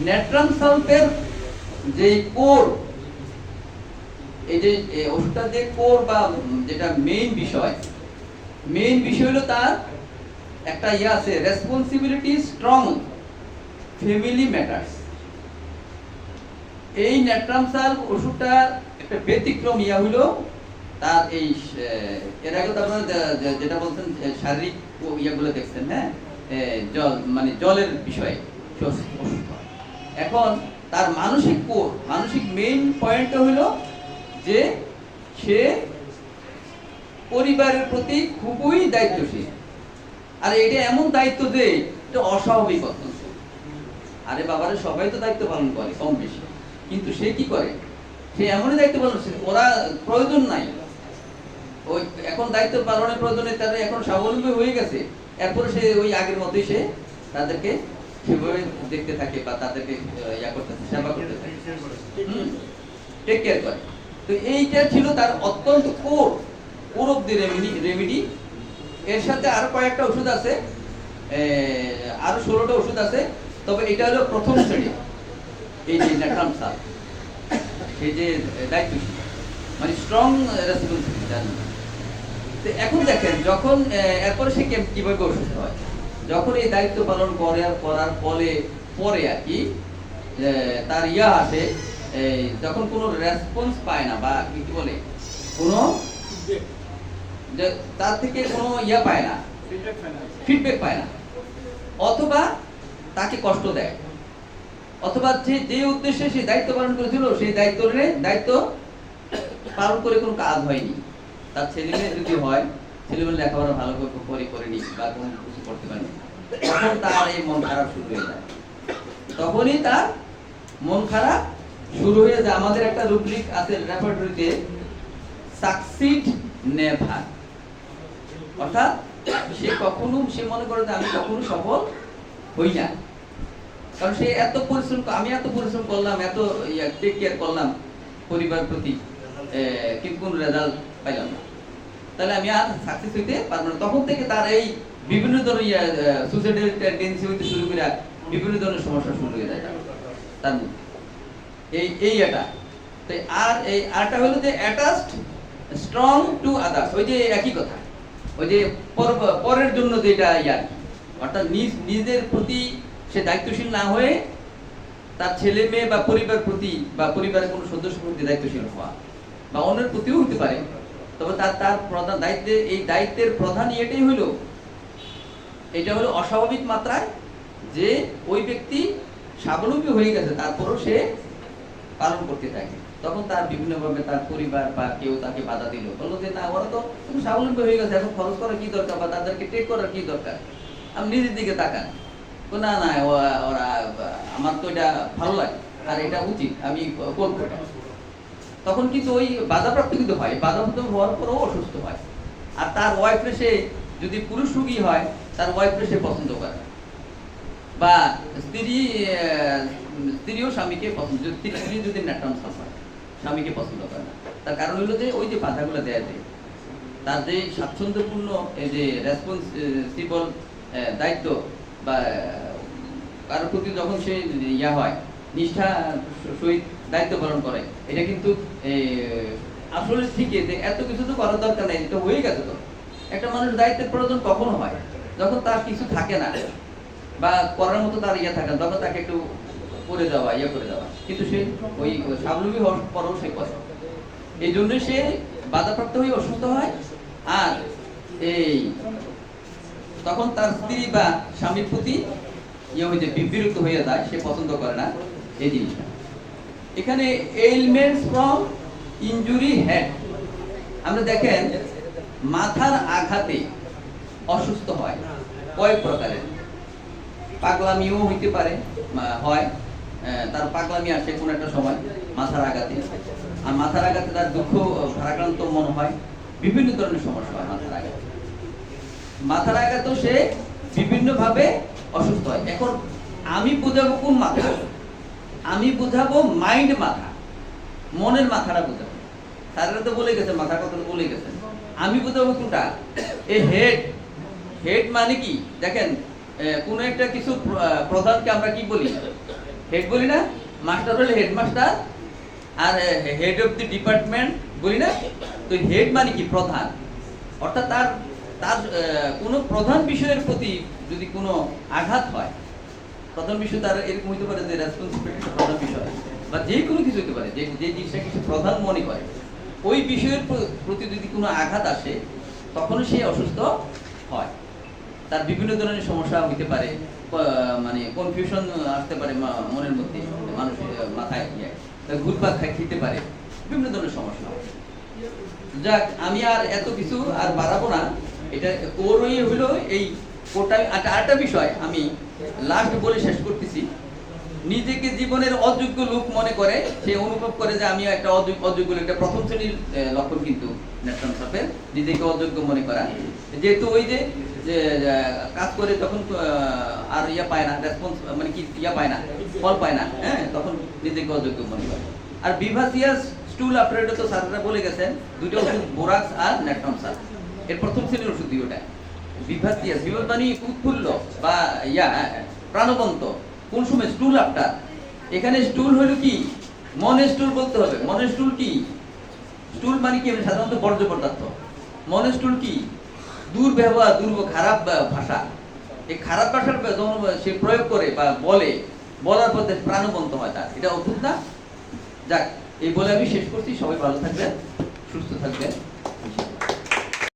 Natrum সালফের যে core, এই যে ওষুধটা যে কোর বা যেটা মেইন বিষয় হলো তার একটা আছে, রেসপন্সিবিলিটি স্ট্রং ফ্যামিলি ম্যাটার্স। এই ন্যাট্রাম সালফ ওষুধটার একটা ব্যতিক্রম হইলো তার এই এর আগে তো আপনারা যেটা বলছেন শারীরিক ইয়াগুলো দেখছেন, হ্যাঁ, জল মানে জলের বিষয়ে ওষুধ। এখন তার মানসিক কোর, মানসিক মেইন পয়েন্টটা হলো যে সে পরিবারের প্রতি খুবই দায়িত্বশীল। আর এটা এমন দায়িত্ব যে এটা অস্বাভাবিক অত্যন্ত। আরে বাবারে, সবাই তো দায়িত্ব পালন করে কম বেশি, কিন্তু সে কি করে, সে এমনই দায়িত্ব পালন, ওরা প্রয়োজন নাই, ওই এখন দায়িত্ব পালনের প্রয়োজনে তাদের এখন স্বাবলম্বী হয়ে গেছে, এরপরে সে ওই আগের মতোই সে তাদেরকে সেভাবে দেখতে থাকে বা তাদেরকে ইয়া করতেছে, সেবা করতে থাকে, টেক কেয়ার করে। তো এইটা ছিল তার অত্যন্ত কোর অফ দি রেমেডি। এর সাথে আরো কয়েকটা ওষুধ আছে, আরো 16টা ওষুধ আছে, তবে এটা হলো প্রথম শ্রেণী। এই যে ন্যাট্রাম সালফ, এই যে দায়িত্বশীল মানে স্ট্রং রেসপন্সিবিলিটি জানেন। তো এখন দেখেন, যখন এরপরে সে কিভাবে অসুস্থ হয়, যখন এই দায়িত্ব পালন করার পরে আর কি তার আসে, যখন কোনো রেসপন্স পায় না বা কি বলে কোনো তার থেকে কোনো পায় না, ফিডব্যাক পায় না, অথবা তাকে কষ্ট দেয়, অথবা যে উদ্দেশ্যে সে দায়িত্ব পালন করেছিল সেই দায়িত্ব পালন করে কোনো কাজ হয়নি। তার ছেলেমেয়ে যদি হয়, ছেলেমেয়ে লেখাপড়া ভালো করে করেনি বা কোনো কিছু করতে পারেনি, তখন তার এই মন খারাপ শুরু হয়ে যায়। তখনই তার মন খারাপ শুরু হয়ে যায়। আমাদের একটা রুব্রিক আছে রেপার্টরিতে, সাকসিড নেভার, অর্থাৎ সে মনে করে যে আমি কখনো সফল হই না, কারণ সে এত পরিশ্রম, আমি এত পরিশ্রম করলাম, এত টেক কেয়ার করলাম পরিবার প্রতি, কিন্তু কোনো রেজাল্ট পাইলাম না, তাহলে আমি আর সাকসেস হইতে পারবো না। তখন থেকে তার এই বিভিন্ন ধরনের সুইসাইডাল টেন্ডেন্সি হইতে শুরু করে বিভিন্ন ধরনের সমস্যা শুরু হয়ে যায় তার মধ্যে। এটা আর এই আরটা হলো যে অ্যাটাচড স্ট্রং টু আদার্স, ওই যে একই কথা, ওই যে পরের জন্য যেটা অর্থাৎ নিজের প্রতি সে দায়িত্বশীল না হয়ে তার ছেলে মেয়ে বা পরিবার প্রতি বা পরিবারের কোনো সদস্য প্রতি দায়িত্বশীল হওয়া, বা অন্যের প্রতিও হতে পারে, তবে তার প্রধান দায়িত্বের প্রধান এটাই হলো, এটা হলো অস্বাভাবিক মাত্রায় যে ওই ব্যক্তি স্বাবলম্বী হয়ে গেছে, তারপরও সে পালন করতে থাকে। তখন তার বিভিন্নভাবে তার পরিবার বা কেউ তাকে বাধা দিল, বললো যে না, ওরা তো স্বাবলম্বী হয়ে গেছে, এখন খরচ করার কি দরকার বা তাদেরকে টেক করার কি দরকার, আমি নিজের দিকে তাকান, না না ওরা আমার তো এটা ভালো লাগে আর এটা উচিত, আমি করবো এটা। তখন কিন্তু ওই বাধাপ্রাপ্ত কিন্তু হয়, বাধাপ্রাপ্ত হওয়ার পরেও অসুস্থ হয়। আর তার ওয়াইফে সে যদি পুরুষ রোগী হয়, তার ওয়াইফে সে পছন্দ করে, বা স্ত্রীও স্বামীকে পছন্দ, স্ত্রী যদি ন্যাট্রাম সালফ হয়, স্বামীকে পছন্দ করে না। তার কারণ হলো যে ওই যে বাধাগুলো দেয়া যায়, তার যে স্বাচ্ছন্দ্যপূর্ণ এই যে রেসপন্সিবল দায়িত্ব বা কারোর প্রতি যখন সে হয়, নিষ্ঠা সহিত দায়িত্ব পালন করে, এটা কিন্তু আসলে ঠিকই যে এত কিছু তো করার দরকার নেই, এটা হয়ে গেছে। তো একটা মানুষের দায়িত্বের প্রয়োজন কখন হয়, যখন তার কিছু থাকে না বা করার মতো তার থাকে না, তখন তাকে একটু করে দেওয়া, করে দেওয়া, কিন্তু সে ওই স্বাবলম্বী হওয়ার পরেও সে করে। এই জন্যই সে বাধাপ্রাপ্ত হয়ে অসুস্থ হয়। আর তখন তার স্ত্রী বা স্বামীর প্রতি বিরক্ত হয়ে যায়, সে পছন্দ করে না এই জিনিসটা। এখানে এলিমেন্টস ফ্রম ইনজুরি হেড, আমরা দেখেন মাথার আঘাতে অসুস্থ হয় কয়েক প্রকারের। পাগলামিও হইতে পারে, হয় তার পাগলামি আসে কোন একটা সময় মাথার আঘাতে, আর মাথার আঘাতে তার দুঃখ ভারাক্রান্ত মনে হয়, বিভিন্ন ধরনের সমস্যা হয় মাথার আঘাতেও সে বিভিন্ন ভাবে অসুস্থ হয়। এখন আমি বুঝাবো কোন মাথা, আমি বুঝাবো মাইন্ড মাথা, মনের মাথাটা বুঝাবো। তারা তো বলে গেছে, মাথার কথা বলে গেছে, আমি বুঝাবো কোনটা, এই হেড মানে কি, দেখেন কোন একটা কিছু প্রধানকে আমরা কি বলি, হেড বলি না, মাস্টার হলে হেডমাস্টার, আর হেড অফ দি ডিপার্টমেন্ট বলি না। তো হেড মানে কি? প্রধান। অর্থাৎ তার তার কোনো প্রধান বিষয়ের প্রতি যদি কোনো আঘাত হয়, প্রধান বিষয় তার এরকম হইতে পারে যে রেসপন্সিবিলিটি প্রধান বিষয়, বা যে কোনো কিছু হতে পারে, যে যে জিনিসটাকে সে প্রধান মনে করে, ওই বিষয়ের প্রতি যদি কোনো আঘাত আসে, তখন সে অসুস্থ হয়। তার বিভিন্ন ধরনের সমস্যা হইতে পারে, মানে কনফিউশন আসতে পারে মনের মধ্যে, মানুষের মাথায় ঘুরপাক খেতে পারে, বিভিন্ন ধরনের সমস্যা। যাক, আমি আর এত কিছু আর বাড়াবো না। এটা কোরই হলো এই কোটা। আরেকটা বিষয় আমি লাস্ট বলে শেষ করতেছি। নিজেকে জীবনের অযোগ্য লোক মনে করে, সে অনুভব করে যে আমি একটা অযোগ্য লোক। এটা প্রথম শ্রেণীর লক্ষণ কিন্তু ন্যাশনাল সাপের, নিজেকে অযোগ্য মনে করা। যেহেতু ওই যে কাজ করে তখন আর ইয়া পায় না, রেসপন্স মানে কি ইয়া পায় না, ফল পায় না, হ্যাঁ, তখন নিজেকে অযোগ্য মনে করে। আর বিভাসিয়াস স্টুল আপনারা তো স্যাররা বলে গেছেন, দুটো ওষুধ, বোরাক্স আর ন্যাট্রামসাল। এর প্রথম শ্রেণীর ওষুধ দুটোটা। বিভাসিয়াস, বিভাস মানে উৎফুল্ল বা ইয়া প্রাণবন্ত। কোন সময়? স্টুল আফটার। এখানে স্টুল হলো কি? মনের স্টুল বলতে হবে। মনের স্টুল কি? স্টুল মানে কি? সাধারণত বর্জ্য পদার্থ। মনের স্টুল কি? দুর্ব্যবহার, খারাপ ভাষা। এই খারাপ ভাষার যখন সে প্রয়োগ করে বা বলার পর প্রাণবন্ত হয় তার, এটা অদ্ভুত না? যাক, এই বলে আমি শেষ করছি। সবাই ভালো থাকবেন, সুস্থ থাকবেন।